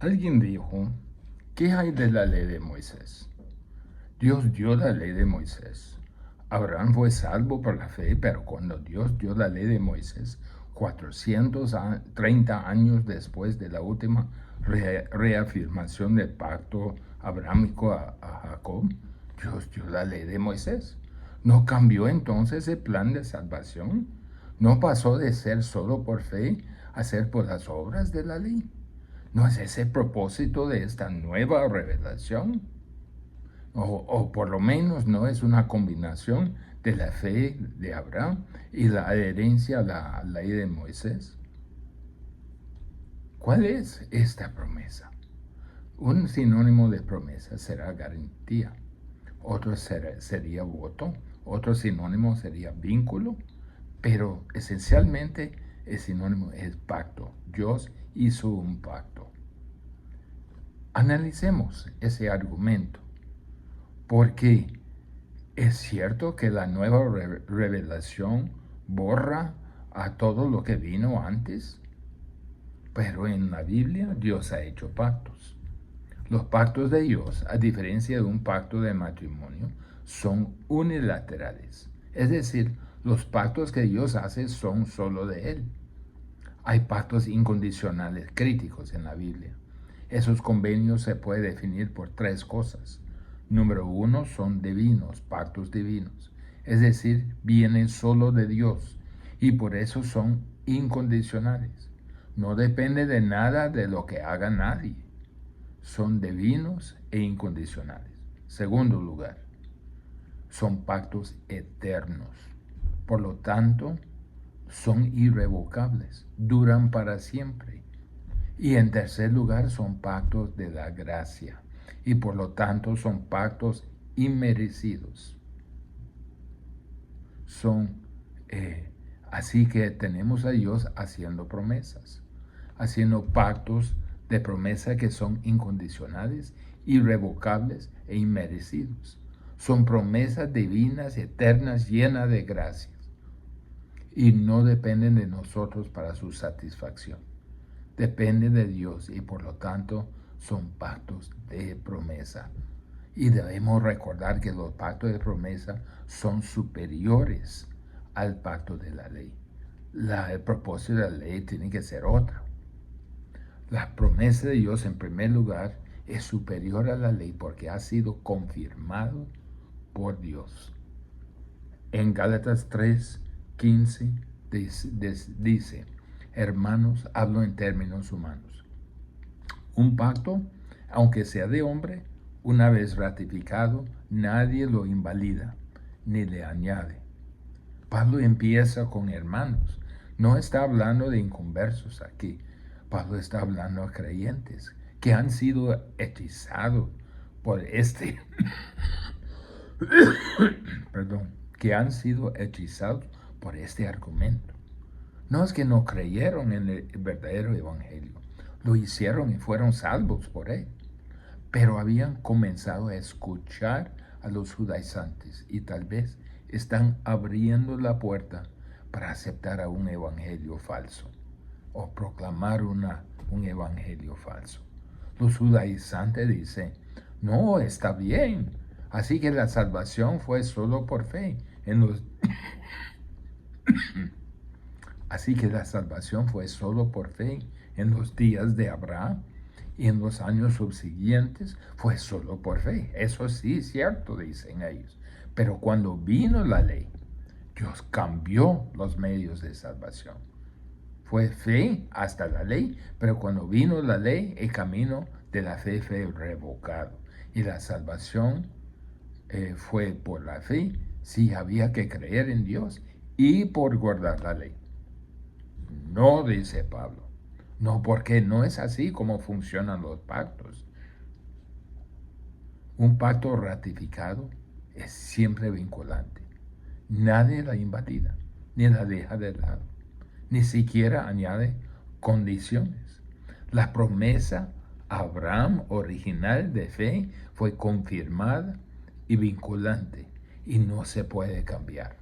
Alguien dijo, ¿qué hay de la ley de Moisés? Dios dio la ley de Moisés. Abraham fue salvo por la fe, pero cuando Dios dio la ley de Moisés, 430 años después de la última reafirmación del pacto abrámico a Jacob, Dios dio la ley de Moisés. ¿No cambió entonces el plan de salvación? ¿No pasó de ser solo por fe a ser por las obras de la ley? ¿No es ese el propósito de esta nueva revelación? O por lo menos no es una combinación de la fe de Abraham y la adherencia a la ley de Moisés. ¿Cuál es esta promesa? Un sinónimo de promesa será garantía, otro sería voto, otro sinónimo sería vínculo, pero esencialmente el sinónimo es pacto. Dios hizo un pacto. Analicemos ese argumento, porque es cierto que la nueva revelación borra a todo lo que vino antes, pero en la Biblia Dios ha hecho pactos. Los pactos de Dios, a diferencia de un pacto de matrimonio, son unilaterales. Es decir, los pactos que Dios hace son solo de Él. Hay pactos incondicionales críticos en la Biblia. Esos convenios se pueden definir por tres cosas. Número uno, son divinos, pactos divinos. Es decir, vienen solo de Dios y por eso son incondicionales. No depende de nada de lo que haga nadie. Son divinos e incondicionales. Segundo lugar, son pactos eternos. Por lo tanto, son irrevocables, duran para siempre. Y en tercer lugar, son pactos de la gracia y por lo tanto son pactos inmerecidos. Así que tenemos a Dios haciendo promesas, haciendo pactos de promesa que son incondicionales, irrevocables e inmerecidos. Son promesas divinas, eternas, llenas de gracias y no dependen de nosotros para su satisfacción. Dependen de Dios y por lo tanto son pactos de promesa. Y debemos recordar que los pactos de promesa son superiores al pacto de la ley. El propósito de la ley tiene que ser otra. La promesa de Dios en primer lugar es superior a la ley porque ha sido confirmado por Dios. En Gálatas 3:15 dice, hermanos, hablo en términos humanos. Un pacto, aunque sea de hombre, una vez ratificado, nadie lo invalida ni le añade. Pablo empieza con hermanos. No está hablando de inconversos aquí. Pablo está hablando a creyentes que han sido hechizados por que han sido hechizados por este argumento. No es que no creyeron en el verdadero evangelio, lo hicieron y fueron salvos por él, pero habían comenzado a escuchar a los judaizantes y tal vez están abriendo la puerta para aceptar a un evangelio falso o proclamar un evangelio falso. Los judaizantes dicen, no, está bien, así que la salvación fue solo por fe. Así que la salvación fue solo por fe en los días de Abraham y en los años subsiguientes fue solo por fe. Eso sí es cierto, dicen ellos. Pero cuando vino la ley, Dios cambió los medios de salvación. Fue fe hasta la ley, pero cuando vino la ley, el camino de la fe fue revocado. Y la salvación fue por la fe, sí había que creer en Dios y por guardar la ley. No, dice Pablo. No, porque no es así como funcionan los pactos. Un pacto ratificado es siempre vinculante. Nadie la invalida, ni la deja de lado, ni siquiera añade condiciones. La promesa Abraham original de fe fue confirmada y vinculante y no se puede cambiar.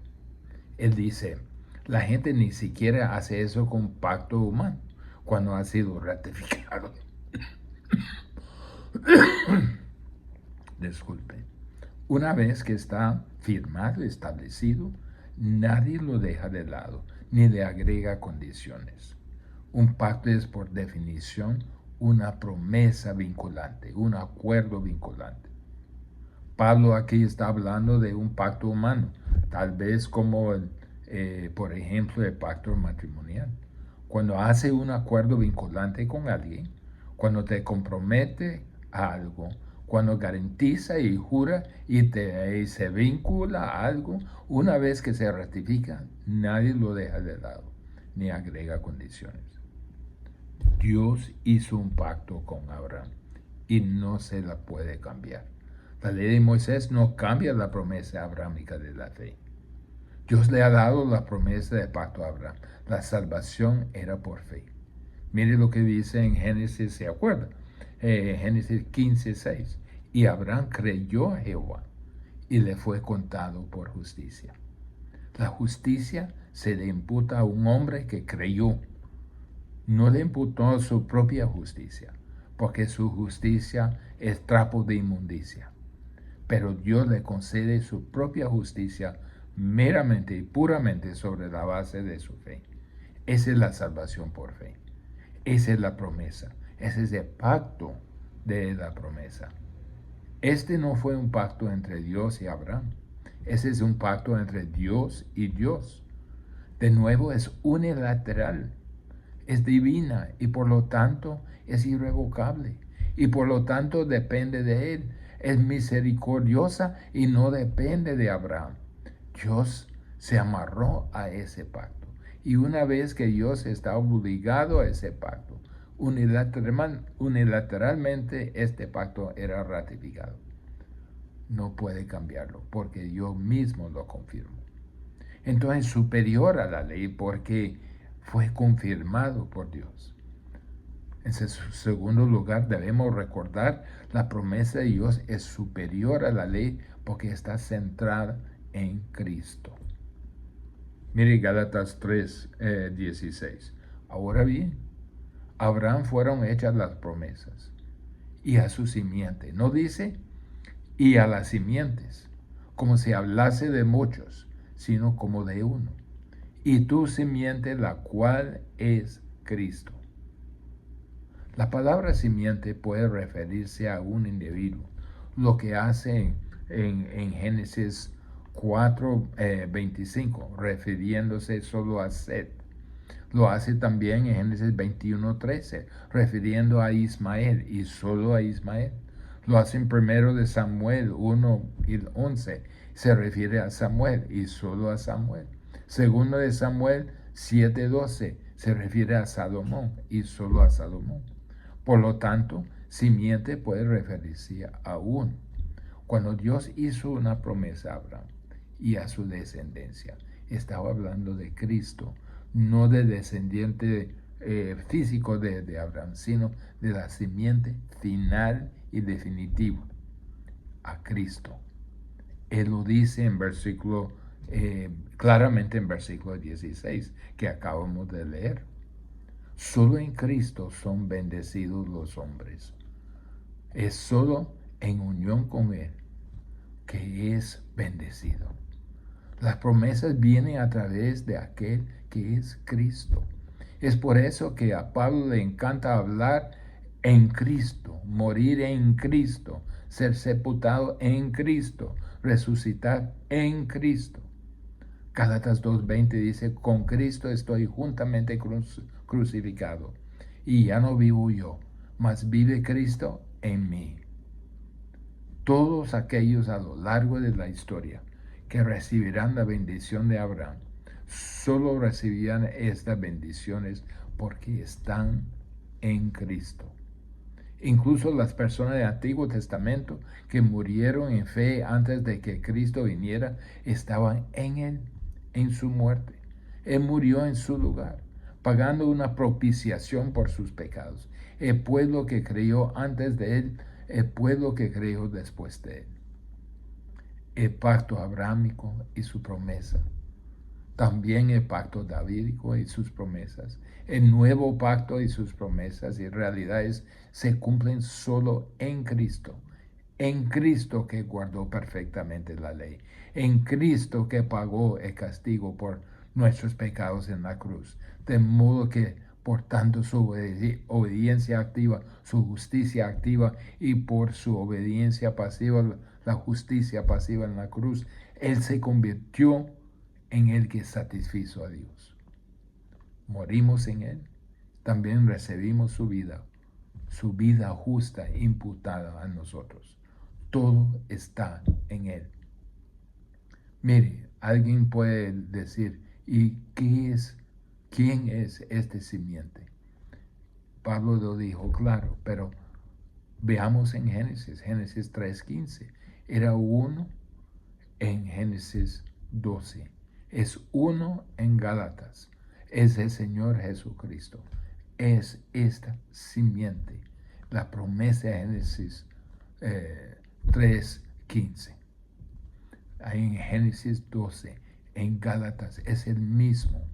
Él dice, la gente ni siquiera hace eso con pacto humano cuando ha sido ratificado. Disculpe. Una vez que está firmado, establecido, nadie lo deja de lado ni le agrega condiciones. Un pacto es por definición una promesa vinculante, un acuerdo vinculante. Pablo aquí está hablando de un pacto humano, tal vez como, por ejemplo, el pacto matrimonial. Cuando hace un acuerdo vinculante con alguien, cuando te compromete a algo, cuando garantiza y jura y se vincula a algo, una vez que se ratifica, nadie lo deja de lado ni agrega condiciones. Dios hizo un pacto con Abraham y no se la puede cambiar. La ley de Moisés no cambia la promesa abrámica de la fe. Dios le ha dado la promesa del pacto a Abraham. La salvación era por fe. Mire lo que dice en Génesis, ¿se acuerda? Génesis 15:6. Y Abraham creyó a Jehová y le fue contado por justicia. La justicia se le imputa a un hombre que creyó. No le imputó su propia justicia, porque su justicia es trapo de inmundicia. Pero Dios le concede su propia justicia meramente y puramente sobre la base de su fe. Esa es la salvación por fe. Esa es la promesa. Ese es el pacto de la promesa. Este no fue un pacto entre Dios y Abraham. Ese es un pacto entre Dios y Dios. De nuevo, es unilateral. Es divina y por lo tanto es irrevocable. Y por lo tanto depende de Él. Es misericordiosa y no depende de Abraham. Dios se amarró a ese pacto. Y una vez que Dios está obligado a ese pacto, unilateralmente este pacto era ratificado. No puede cambiarlo porque Dios mismo lo confirmó. Entonces superior a la ley porque fue confirmado por Dios. En segundo lugar, debemos recordar la promesa de Dios es superior a la ley porque está centrada en Cristo. Mire Gálatas 3:16. Ahora bien, a Abraham fueron hechas las promesas y a su simiente. No dice y a las simientes, como si hablase de muchos, sino como de uno. Y tu simiente, la cual es Cristo. La palabra simiente puede referirse a un individuo, lo que hace en Génesis 4:25, refiriéndose solo a Set. Lo hace también en Génesis 21:13, refiriendo a Ismael y solo a Ismael. Lo hace en 1 de Samuel 1:11, se refiere a Samuel y solo a Samuel. Segundo de Samuel 7:12, se refiere a Salomón y solo a Salomón. Por lo tanto, simiente puede referirse a uno. Cuando Dios hizo una promesa a Abraham y a su descendencia, estaba hablando de Cristo, no de descendiente físico de Abraham, sino de la simiente final y definitiva, a Cristo. Él lo dice en claramente en versículo 16, que acabamos de leer. Solo en Cristo son bendecidos los hombres. Es solo en unión con Él que es bendecido. Las promesas vienen a través de aquel que es Cristo. Es por eso que a Pablo le encanta hablar en Cristo, morir en Cristo, ser sepultado en Cristo, resucitar en Cristo. Gálatas 2:20 dice, con Cristo estoy juntamente crucificado, y ya no vivo yo, mas vive Cristo en mí. Todos aquellos a lo largo de la historia que recibirán la bendición de Abraham, solo recibirán estas bendiciones porque están en Cristo. Incluso las personas del Antiguo Testamento que murieron en fe antes de que Cristo viniera, estaban en Él, en su muerte. Él murió en su lugar, pagando una propiciación por sus pecados. El pueblo que creyó antes de Él, el pueblo que creyó después de Él. El pacto abrámico y su promesa también el pacto davídico y sus promesas. El nuevo pacto y sus promesas y realidades se cumplen solo en Cristo que guardó perfectamente la ley, en Cristo que pagó el castigo por nuestros pecados en la cruz, de modo que por tanto su obediencia activa, su justicia activa y por su obediencia pasiva, la justicia pasiva en la cruz, Él se convirtió en el que satisfizo a Dios. Morimos en Él, también recibimos su vida justa imputada a nosotros. Todo está en Él. Mire, alguien puede decir, ¿y quién es este simiente? Pablo lo dijo claro, pero veamos en Génesis 3:15. Era uno en Génesis 12. Es uno en Gálatas. Es el Señor Jesucristo. Es esta simiente. La promesa de Génesis 3:15. Ahí en Génesis 12, en Gálatas, es el mismo.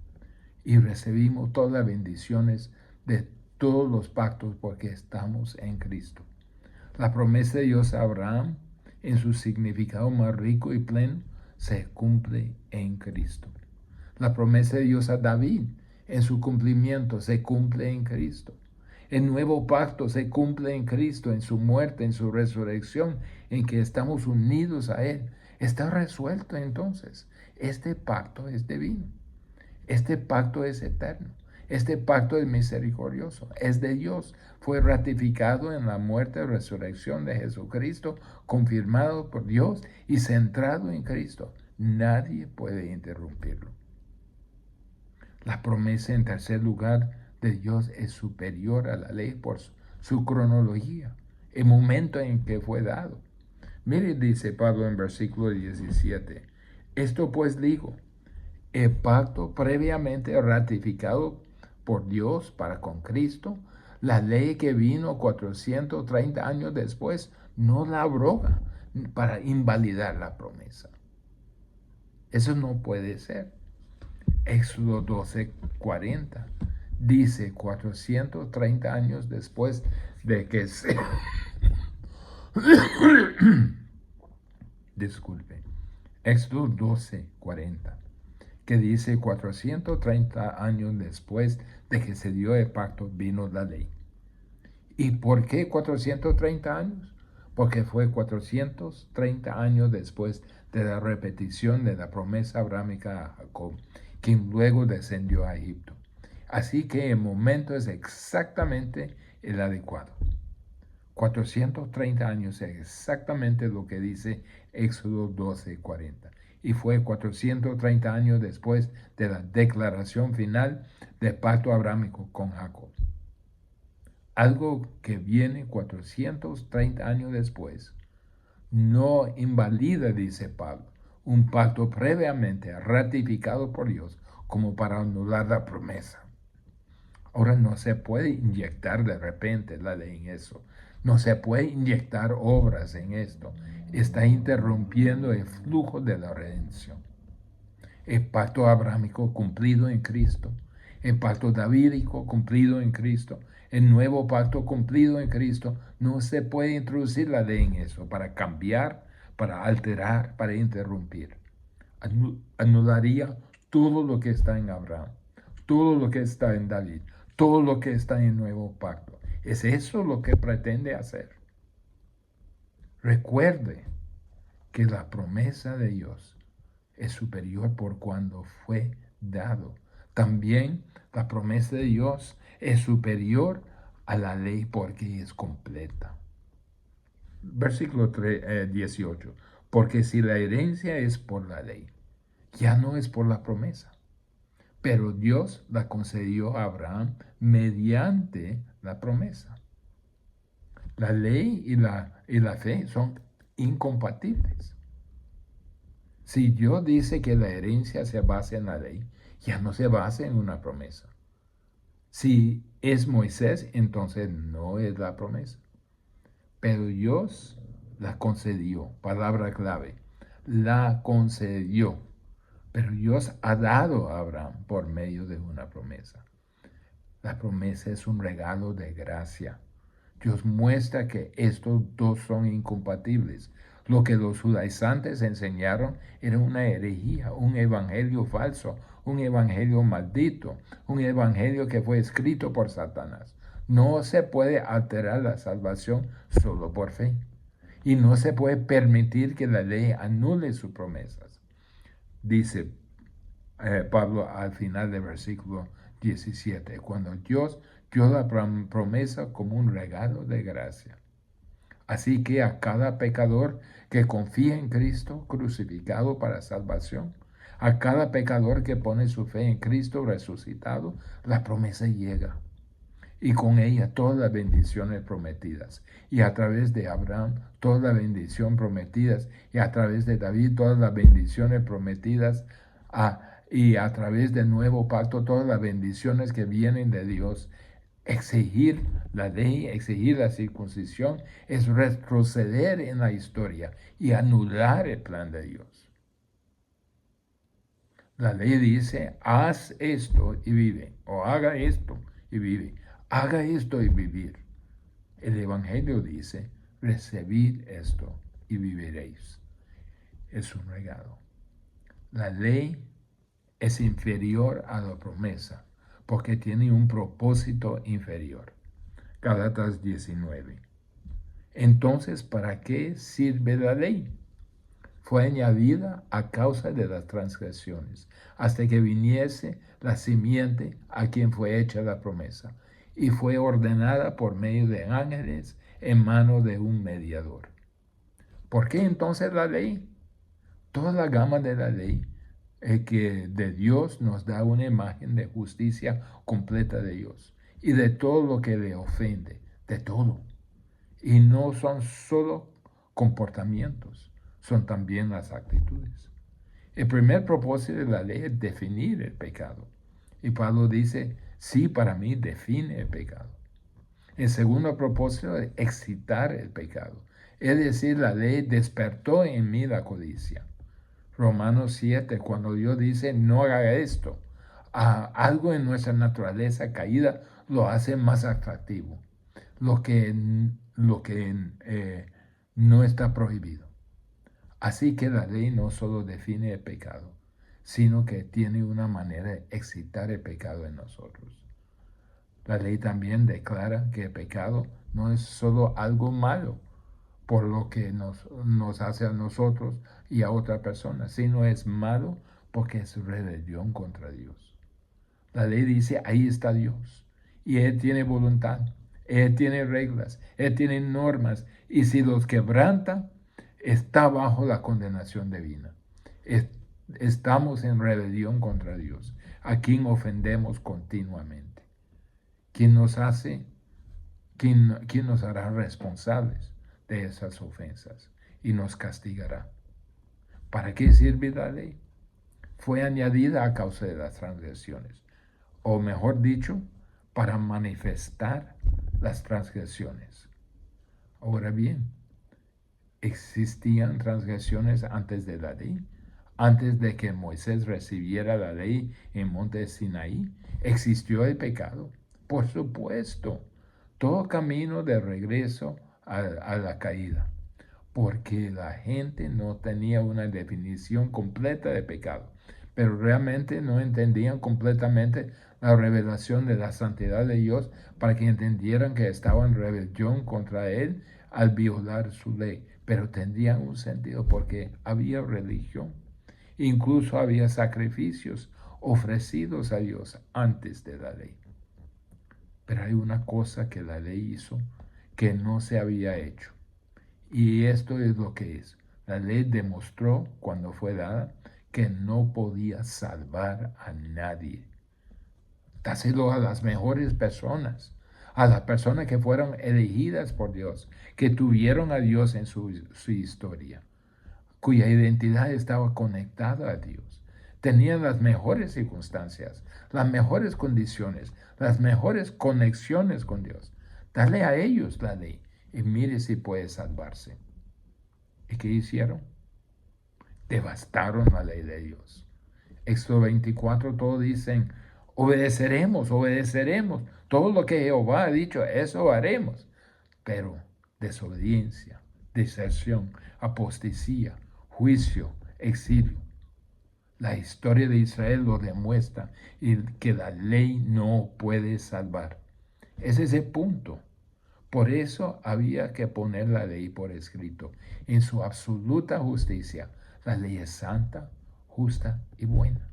Y recibimos todas las bendiciones de todos los pactos porque estamos en Cristo. La promesa de Dios a Abraham, en su significado más rico y pleno, se cumple en Cristo. La promesa de Dios a David, en su cumplimiento, se cumple en Cristo. El nuevo pacto se cumple en Cristo, en su muerte, en su resurrección, en que estamos unidos a Él. Está resuelto entonces. Este pacto es divino. Este pacto es eterno. Este pacto es misericordioso. Es de Dios. Fue ratificado en la muerte y resurrección de Jesucristo, confirmado por Dios y centrado en Cristo. Nadie puede interrumpirlo. La promesa, en tercer lugar, de Dios es superior a la ley por su cronología, el momento en que fue dado. Mire, dice Pablo en versículo 17, esto pues digo, el pacto previamente ratificado por Dios para con Cristo, la ley que vino 430 años después, no la abroga para invalidar la promesa. Eso no puede ser. Éxodo 12:40 dice 430 años después de que se... Disculpe. Éxodo 12:40 que dice 430 años después de que se dio el pacto vino la ley. ¿Y por qué 430 años? Porque fue 430 años después de la repetición de la promesa abrámica a Jacob, quien luego descendió a Egipto. Así que el momento es exactamente el adecuado. 430 años es exactamente lo que dice Éxodo 12:40. Y fue 430 años después de la declaración final del pacto abrámico con Jacob. Algo que viene 430 años después no invalida, dice Pablo, un pacto previamente ratificado por Dios como para anular la promesa. Ahora no se puede inyectar de repente la ley en eso. No se puede inyectar obras en esto. Está interrumpiendo el flujo de la redención. El pacto abrámico cumplido en Cristo. El pacto davídico cumplido en Cristo. El nuevo pacto cumplido en Cristo. No se puede introducir la ley en eso para cambiar, para alterar, para interrumpir. Anularía todo lo que está en Abraham, todo lo que está en David, todo lo que está en el nuevo pacto. ¿Es eso lo que pretende hacer? Recuerde que la promesa de Dios es superior por cuando fue dado. También la promesa de Dios es superior a la ley porque es completa. Versículo 18. Porque si la herencia es por la ley, ya no es por la promesa. Pero Dios la concedió a Abraham mediante la promesa. La ley y la fe son incompatibles. Si Dios dice que la herencia se basa en la ley, ya no se basa en una promesa. Si es Moisés, entonces no es la promesa. Pero Dios la concedió, palabra clave, la concedió. Pero Dios ha dado a Abraham por medio de una promesa. La promesa es un regalo de gracia. Dios muestra que estos dos son incompatibles. Lo que los judaizantes enseñaron era una herejía, un evangelio falso, un evangelio maldito, un evangelio que fue escrito por Satanás. No se puede alterar la salvación solo por fe. Y no se puede permitir que la ley anule sus promesas. Dice Pablo al final del versículo 17, cuando Dios dio la promesa como un regalo de gracia. Así que a cada pecador que confía en Cristo crucificado para salvación, a cada pecador que pone su fe en Cristo resucitado, la promesa llega. Y con ella todas las bendiciones prometidas. Y a través de Abraham, toda la bendición prometidas. Y a través de David, todas las bendiciones prometidas. Y a través del nuevo pacto, todas las bendiciones que vienen de Dios. Exigir la ley, exigir la circuncisión, es retroceder en la historia y anular el plan de Dios. La ley dice, haz esto y vive, o haga esto y vive. Haga esto y vivir. El Evangelio dice, recibid esto y viviréis. Es un regalo. La ley es inferior a la promesa porque tiene un propósito inferior. Gálatas 19. Entonces, ¿para qué sirve la ley? Fue añadida a causa de las transgresiones, hasta que viniese la simiente a quien fue hecha la promesa, y fue ordenada por medio de ángeles en mano de un mediador. ¿Por qué entonces la ley? Toda la gama de la ley que de Dios nos da una imagen de justicia completa de Dios y de todo lo que le ofende, de todo. Y no son solo comportamientos, son también las actitudes. El primer propósito de la ley es definir el pecado. Y Pablo dice, sí, para mí define el pecado. El segundo propósito es excitar el pecado. Es decir, la ley despertó en mí la codicia. Romanos 7, cuando Dios dice, no haga esto, algo en nuestra naturaleza caída lo hace más atractivo. Lo que no está prohibido. Así que la ley no solo define el pecado, sino que tiene una manera de excitar el pecado en nosotros. La ley también declara que el pecado no es solo algo malo por lo que nos hace a nosotros y a otra persona, sino es malo porque es rebelión contra Dios. La ley dice, ahí está Dios y Él tiene voluntad. Él tiene reglas, Él tiene normas, y si los quebranta, está bajo la condenación divina. Estamos en rebelión contra Dios, a quien ofendemos continuamente. ¿Quién nos hará responsables de esas ofensas y nos castigará? ¿Para qué sirve la ley? Fue añadida a causa de las transgresiones, o mejor dicho, para manifestar las transgresiones. Ahora bien, ¿existían transgresiones antes de la ley? Antes de que Moisés recibiera la ley en monte Sinaí, ¿existió el pecado? Por supuesto, todo camino de regreso a la caída, porque la gente no tenía una definición completa de pecado, pero realmente no entendían completamente la revelación de la santidad de Dios para que entendieran que estaban en rebelión contra Él al violar su ley, pero tendrían un sentido porque había religión, incluso había sacrificios ofrecidos a Dios antes de la ley. Pero hay una cosa que la ley hizo que no se había hecho, y esto es lo que es. La ley demostró cuando fue dada que no podía salvar a nadie. Dáselo a las mejores personas, a las personas que fueron elegidas por Dios, que tuvieron a Dios en su historia, cuya identidad estaba conectada a Dios. Tenían las mejores circunstancias, las mejores condiciones, las mejores conexiones con Dios. Dale a ellos la ley y mire si puede salvarse. ¿Y qué hicieron? Devastaron la ley de Dios. Éxodo 24, todos dicen, obedeceremos, obedeceremos. Todo lo que Jehová ha dicho, eso haremos. Pero desobediencia, deserción, apostasía, juicio, exilio. La historia de Israel lo demuestra y que la ley no puede salvar. Ese es el punto. Por eso había que poner la ley por escrito. En su absoluta justicia, la ley es santa, justa y buena.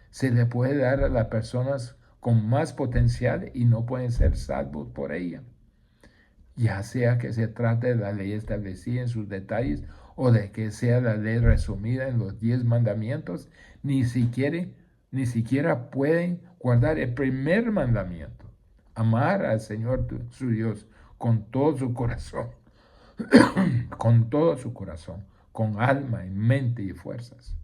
Se le puede dar a las personas con más potencial y no pueden ser salvos por ella. Ya sea que se trate de la ley establecida en sus detalles o de que sea la ley resumida en los 10 mandamientos, ni siquiera pueden guardar el primer mandamiento. Amar al Señor su Dios con todo su corazón, con todo su corazón, con alma y mente y fuerzas.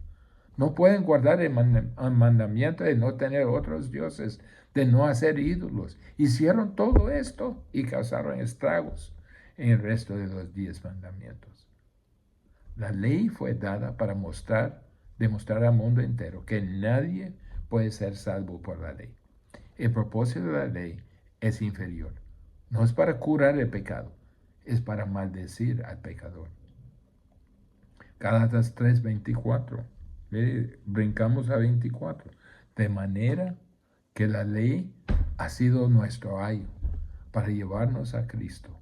No pueden guardar el mandamiento de no tener otros dioses, de no hacer ídolos. Hicieron todo esto y causaron estragos en el resto de los 10 mandamientos. La ley fue dada para demostrar al mundo entero que nadie puede ser salvo por la ley. El propósito de la ley es inferior. No es para curar el pecado, es para maldecir al pecador. Gálatas 3:24. Brincamos a 24. De manera que la ley ha sido nuestro ayo para llevarnos a Cristo,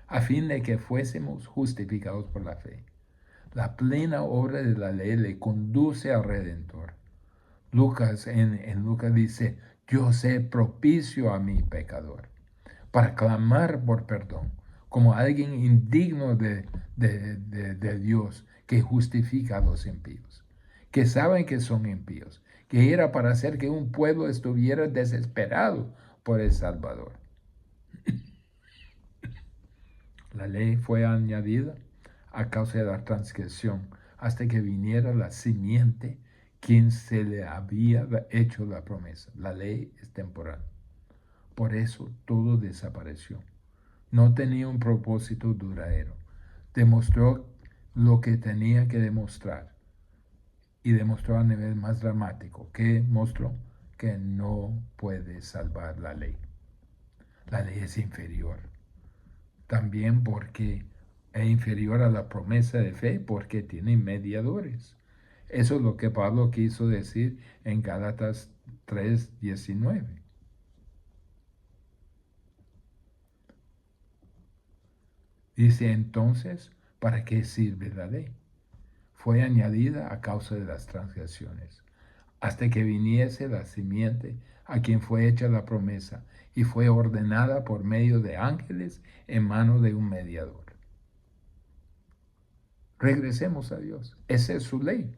a fin de que fuésemos justificados por la fe. La plena obra de la ley le conduce al Redentor. En Lucas dice, yo sé propicio a mi pecador, para clamar por perdón, como alguien indigno de Dios que justifica a los impíos, que saben que son impíos, que era para hacer que un pueblo estuviera desesperado por el Salvador. La ley fue añadida a causa de la transgresión hasta que viniera la simiente quien se le había hecho la promesa. La ley es temporal. Por eso todo desapareció. No tenía un propósito duradero. Demostró lo que tenía que demostrar y demostró a nivel más dramático que mostró que no puede salvar la ley. La ley es inferior. También porque es inferior a la promesa de fe porque tiene mediadores. Eso es lo que Pablo quiso decir en Gálatas 3:19. Dice entonces, ¿para qué sirve la ley? Fue añadida a causa de las transgresiones, hasta que viniese la simiente a quien fue hecha la promesa, y fue ordenada por medio de ángeles en mano de un mediador. Regresemos a Dios. Esa es su ley,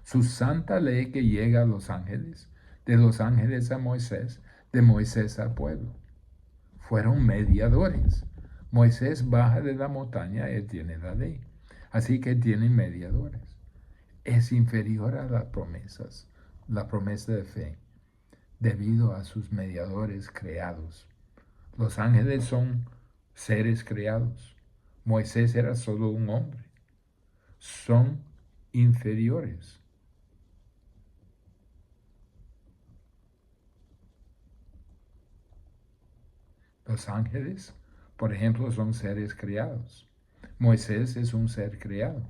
su santa ley que llega a los ángeles, de los ángeles a Moisés, de Moisés al pueblo. Fueron mediadores. Moisés baja de la montaña, él tiene la ley. Así que tienen mediadores. Es inferior a las promesas, la promesa de fe, debido a sus mediadores creados. Los ángeles son seres creados. Moisés era solo un hombre. Son inferiores. Los ángeles, por ejemplo, son seres creados. Moisés es un ser creado.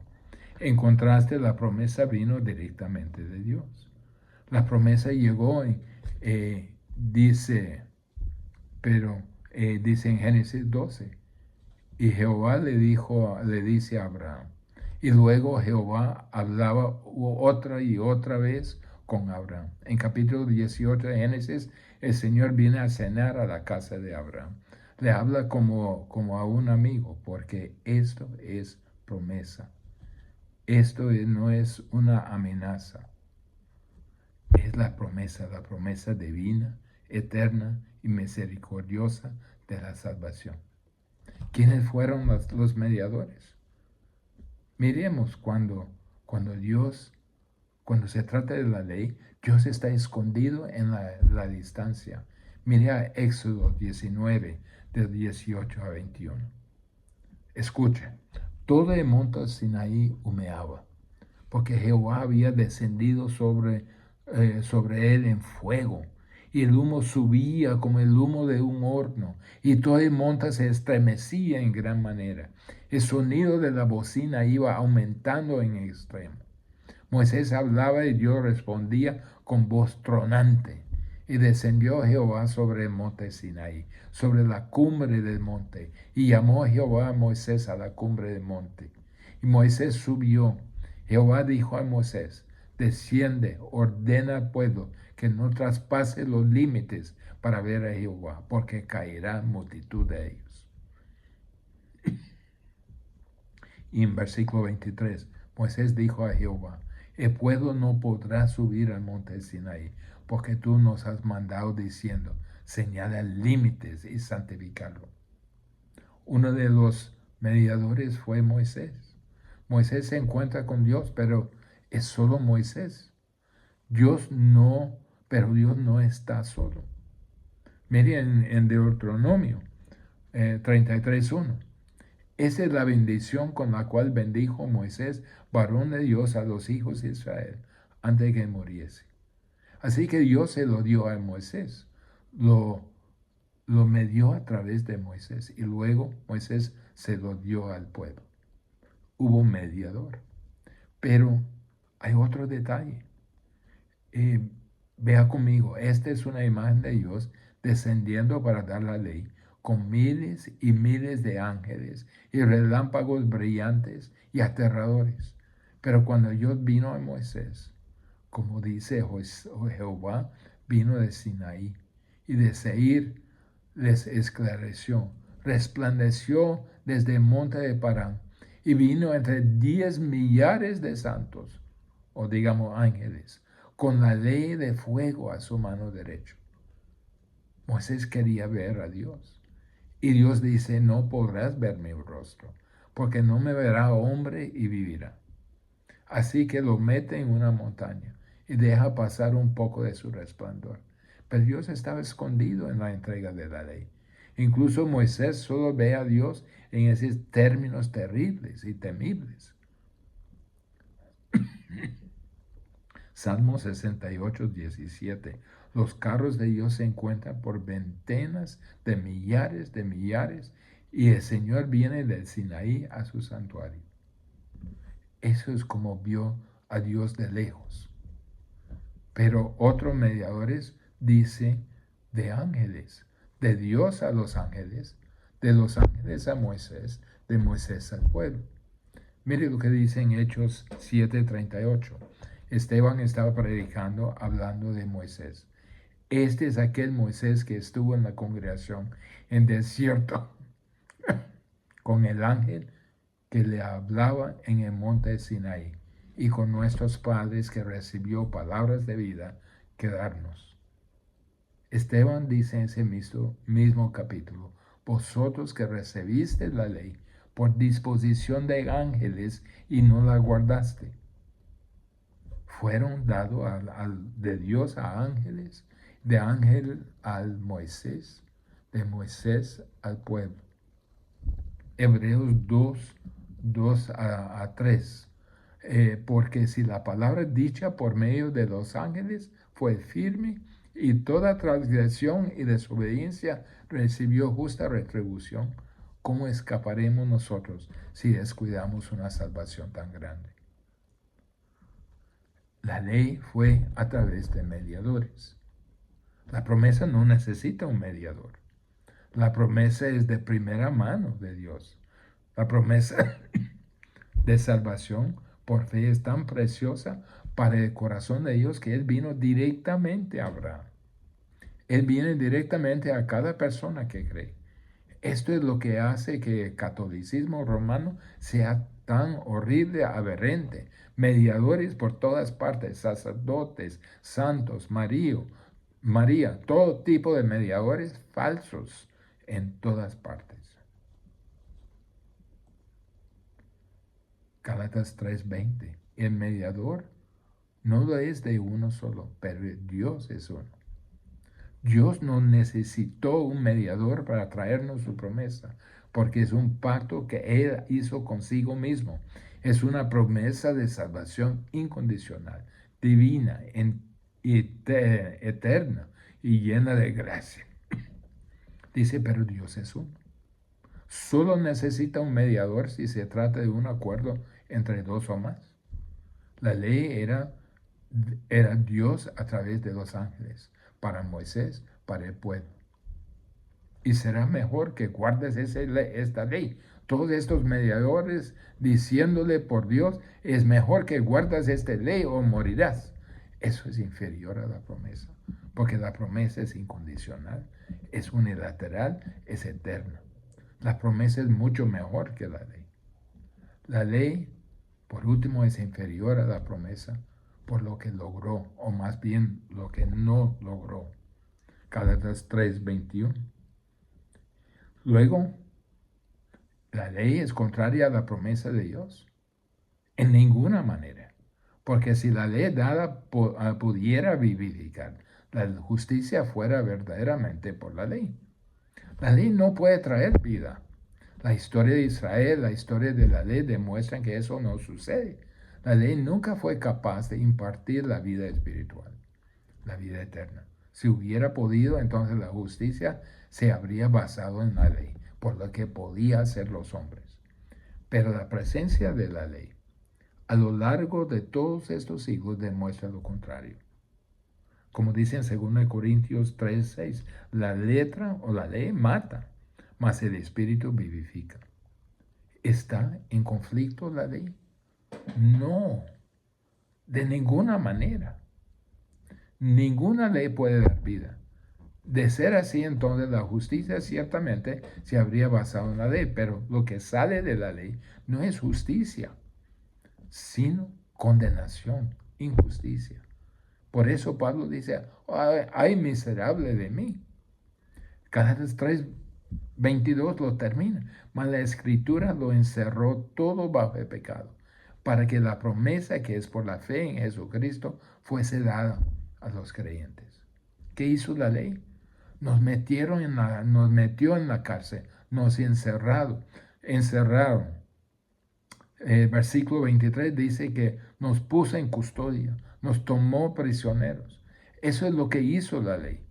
En contraste, la promesa vino directamente de Dios. La promesa llegó y dice en Génesis 12, y Jehová le dice a Abraham, y luego Jehová hablaba otra y otra vez con Abraham. En capítulo 18 de Génesis, el Señor viene a cenar a la casa de Abraham. Le habla como a un amigo, porque esto es promesa. Esto no es una amenaza. Es la promesa divina, eterna y misericordiosa de la salvación. ¿Quiénes fueron los mediadores? Miremos cuando se trata de la ley, Dios está escondido en la distancia. Mire a Éxodo 19, del 18 a 21. Escuche, todo el monte Sinaí humeaba, porque Jehová había descendido sobre sobre él en fuego, y el humo subía como el humo de un horno, y todo el monte se estremecía en gran manera. El sonido de la bocina iba aumentando en extremo. Moisés hablaba y Dios respondía con voz tronante. Y descendió Jehová sobre el monte Sinaí, sobre la cumbre del monte, y llamó Jehová a Moisés a la cumbre del monte. Y Moisés subió. Jehová dijo a Moisés: desciende, ordena al pueblo que no traspase los límites para ver a Jehová, porque caerá multitud de ellos. Y en versículo 23, Moisés dijo a Jehová: el pueblo no podrá subir al monte Sinaí, porque tú nos has mandado diciendo: señala límites y santificarlo. Uno de los mediadores fue Moisés. Moisés se encuentra con Dios, pero es solo Moisés. Pero Dios no está solo. Miren en Deuteronomio 33:1. Esa es la bendición con la cual bendijo Moisés, varón de Dios, a los hijos de Israel, antes de que muriese. Así que Dios se lo dio a Moisés, lo medió a través de Moisés, y luego Moisés se lo dio al pueblo. Hubo un mediador. Pero hay otro detalle. Vea conmigo, esta es una imagen de Dios descendiendo para dar la ley, con miles y miles de ángeles y relámpagos brillantes y aterradores. Pero cuando Dios vino a Moisés, como dice Jehová, vino de Sinaí, y de Seir les esclareció, resplandeció desde el monte de Parán, y vino entre 10 millares de santos, o digamos ángeles, con la ley de fuego a su mano derecha. Moisés quería ver a Dios. Y Dios dice: no podrás ver mi rostro, porque no me verá hombre y vivirá. Así que lo mete en una montaña y deja pasar un poco de su resplandor. Pero Dios estaba escondido en la entrega de la ley. Incluso Moisés solo ve a Dios en esos términos terribles y temibles. Salmo 68:17. Los carros de Dios se encuentran por veintenas de millares, y el Señor viene del Sinaí a su santuario. Eso es como vio a Dios de lejos. Pero otros mediadores dice de ángeles, de Dios a los ángeles, de los ángeles a Moisés, de Moisés al pueblo. Mire lo que dice en Hechos 7:38. Esteban estaba predicando, hablando de Moisés. Este es aquel Moisés que estuvo en la congregación en desierto con el ángel que le hablaba en el monte Sinaí, y con nuestros padres, que recibió palabras de vida que darnos. Esteban dice en ese mismo capítulo: vosotros que recibiste la ley por disposición de ángeles y no la guardaste. Fueron dados de Dios a ángeles, de ángel al Moisés, de Moisés al pueblo. Hebreos 2:2-3. Porque si la palabra dicha por medio de los ángeles fue firme, y toda transgresión y desobediencia recibió justa retribución, ¿cómo escaparemos nosotros si descuidamos una salvación tan grande? La ley fue a través de mediadores. La promesa no necesita un mediador. La promesa es de primera mano de Dios. La promesa de salvación por fe es tan preciosa para el corazón de Dios que Él vino directamente a Abraham. Él viene directamente a cada persona que cree. Esto es lo que hace que el catolicismo romano sea tan horrible, aberrante. Mediadores por todas partes, sacerdotes, santos, María, todo tipo de mediadores falsos en todas partes. Gálatas 3:20. El mediador no lo es de uno solo, pero Dios es uno. Dios no necesitó un mediador para traernos su promesa, porque es un pacto que Él hizo consigo mismo. Es una promesa de salvación incondicional, divina, eterna y llena de gracia. Dice, pero Dios es uno. Solo necesita un mediador si se trata de un acuerdo entre dos o más. La ley era Dios a través de los ángeles, para Moisés, para el pueblo. Y será mejor que guardes esta ley. Todos estos mediadores diciéndole por Dios, es mejor que guardas esta ley o morirás. Eso es inferior a la promesa, porque la promesa es incondicional, es unilateral, es eterna. La promesa es mucho mejor que la ley. La ley, por último, es inferior a la promesa por lo que logró, o más bien lo que no logró. Gálatas 3:21. Luego, la ley es contraria a la promesa de Dios. En ninguna manera. Porque si la ley dada pudiera vivificar, la justicia fuera verdaderamente por la ley. La ley no puede traer vida. La historia de Israel, la historia de la ley demuestran que eso no sucede. La ley nunca fue capaz de impartir la vida espiritual, la vida eterna. Si hubiera podido, entonces la justicia se habría basado en la ley, por lo que podía hacer los hombres. Pero la presencia de la ley a lo largo de todos estos siglos demuestra lo contrario. Como dice en 2 Corintios 3:6, la letra o la ley mata, mas el espíritu vivifica. ¿Está en conflicto la ley? No, de ninguna manera. Ninguna ley puede dar vida. De ser así, entonces la justicia ciertamente se habría basado en la ley, pero lo que sale de la ley no es justicia, sino condenación, injusticia. Por eso Pablo dice, ay miserable de mí. Gálatas 3:22 lo termina, mas la escritura lo encerró todo bajo el pecado, para que la promesa que es por la fe en Jesucristo fuese dada a los creyentes. ¿Qué hizo la ley? Nos metió en la cárcel, nos encerraron. Versículo 23 dice que nos puso en custodia, nos tomó prisioneros. Eso es lo que hizo la ley.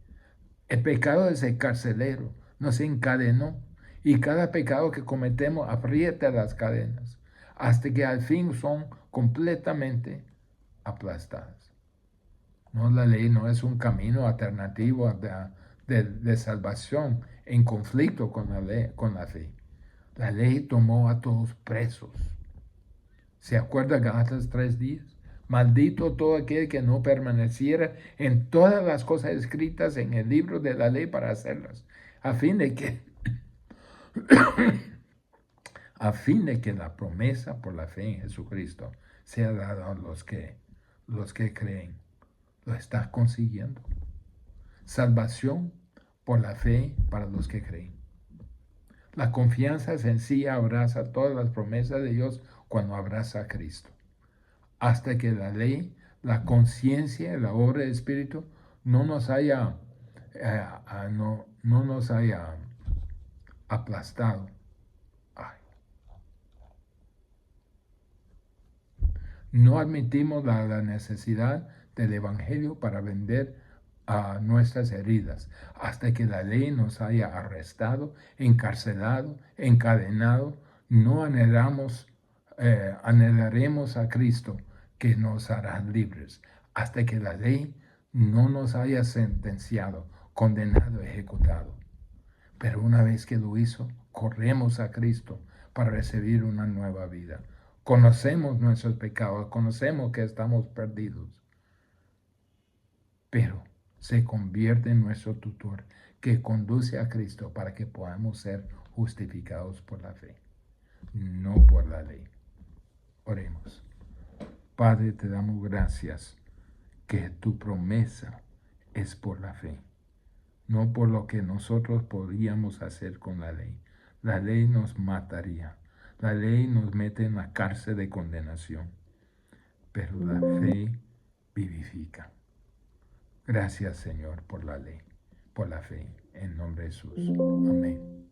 El pecado es el carcelero, nos encadenó. Y cada pecado que cometemos aprieta las cadenas, hasta que al fin son completamente aplastadas. No, la ley no es un camino alternativo de salvación en conflicto con la fe. La ley tomó a todos presos. ¿Se acuerda Gálatas 3:10? Maldito todo aquel que no permaneciera en todas las cosas escritas en el libro de la ley para hacerlas, a fin de que la promesa por la fe en Jesucristo sea dada a los que creen. Lo está consiguiendo. Salvación por la fe para los que creen. La confianza sencilla abraza todas las promesas de Dios cuando abraza a Cristo. Hasta que la ley, la conciencia, la obra del Espíritu no nos haya aplastado. Ay. No admitimos la necesidad del Evangelio para vender a nuestras heridas, hasta que la ley nos haya arrestado, encarcelado, encadenado. No anhelaremos a Cristo, que nos hará libres, hasta que la ley no nos haya sentenciado, condenado, ejecutado. Pero una vez que lo hizo, corremos a Cristo para recibir una nueva vida. Conocemos nuestros pecados, conocemos que estamos perdidos, pero se convierte en nuestro tutor que conduce a Cristo para que podamos ser justificados por la fe, no por la ley. Oremos. Padre, te damos gracias que tu promesa es por la fe, no por lo que nosotros podríamos hacer con la ley. La ley nos mataría. La ley nos mete en la cárcel de condenación, pero la fe vivifica. Gracias, Señor, por la ley, por la fe. En nombre de Jesús. Amén.